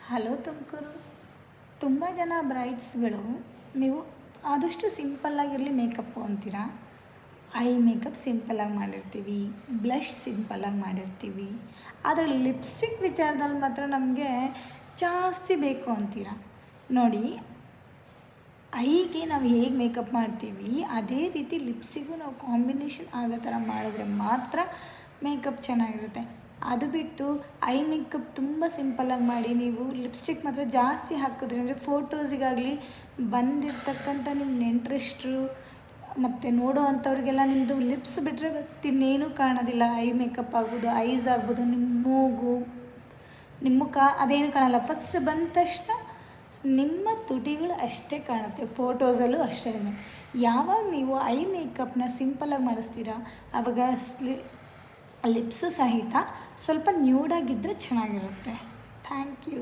Hello Tumakuru. ತುಂಬ ಜನ ಬ್ರೈಡ್ಸ್ಗಳು ನೀವು ಆದಷ್ಟು ಸಿಂಪಲ್ಲಾಗಿರಲಿ ಮೇಕಪ್ಪು ಅಂತೀರಾ. ಐ ಮೇಕಪ್ ಸಿಂಪಲ್ಲಾಗಿ ಮಾಡಿರ್ತೀವಿ, ಬ್ಲಷ್ ಸಿಂಪಲ್ಲಾಗಿ ಮಾಡಿರ್ತೀವಿ, ಆದರೆ ಲಿಪ್ಸ್ಟಿಕ್ ವಿಚಾರದಲ್ಲಿ ಮಾತ್ರ ನಮಗೆ ಜಾಸ್ತಿ ಬೇಕು ಅಂತೀರ. ನೋಡಿ, ಐಗೆ ನಾವು ಹೇಗೆ ಮೇಕಪ್ ಮಾಡ್ತೀವಿ ಅದೇ ರೀತಿ ಲಿಪ್ಸಿಗೂ ನಾವು ಕಾಂಬಿನೇಷನ್ ಆಗೋ ಥರ ಮಾಡಿದ್ರೆ ಮಾತ್ರ ಮೇಕಪ್ ಚೆನ್ನಾಗಿರುತ್ತೆ. ಅದು ಬಿಟ್ಟು ಐ ಮೇಕಪ್ ತುಂಬ ಸಿಂಪಲ್ಲಾಗಿ ಮಾಡಿ ನೀವು ಲಿಪ್ಸ್ಟಿಕ್ ಮಾತ್ರ ಜಾಸ್ತಿ ಹಾಕಿದ್ರಿ ಅಂದರೆ ಫೋಟೋಸಿಗಾಗಲಿ ಬಂದಿರತಕ್ಕಂಥ ನಿಮ್ಮ ನೆಂಟರಿಷ್ಟರು ಮತ್ತು ನೋಡೋ ಅಂಥವ್ರಿಗೆಲ್ಲ ನಿಮ್ಮದು ಲಿಪ್ಸ್ ಬಿಟ್ಟರೆ ಇನ್ನೇನೂ ಕಾಣೋದಿಲ್ಲ. ಐ ಮೇಕಪ್ ಆಗ್ಬೋದು, ಐಸ್ ಆಗ್ಬೋದು, ನಿಮ್ಮ ಮೂಗು, ನಿಮ್ಮ ಮುಖ ಅದೇನು ಕಾಣಲ್ಲ. ಫಸ್ಟ್ ಬಂದ ತಕ್ಷಣ ನಿಮ್ಮ ತುಟಿಗಳು ಅಷ್ಟೇ ಕಾಣುತ್ತೆ. ಫೋಟೋಸಲ್ಲೂ ಅಷ್ಟೇ. ಯಾವಾಗ ನೀವು ಐ ಮೇಕಪ್ನ ಸಿಂಪಲ್ಲಾಗಿ ಮಾಡಿಸ್ತೀರಾ ಆವಾಗ ಲಿಪ್ಸು ಸಹಿತ ಸ್ವಲ್ಪ ನ್ಯೂಡಾಗಿದ್ದರೆ ಚೆನ್ನಾಗಿರುತ್ತೆ. Thank you.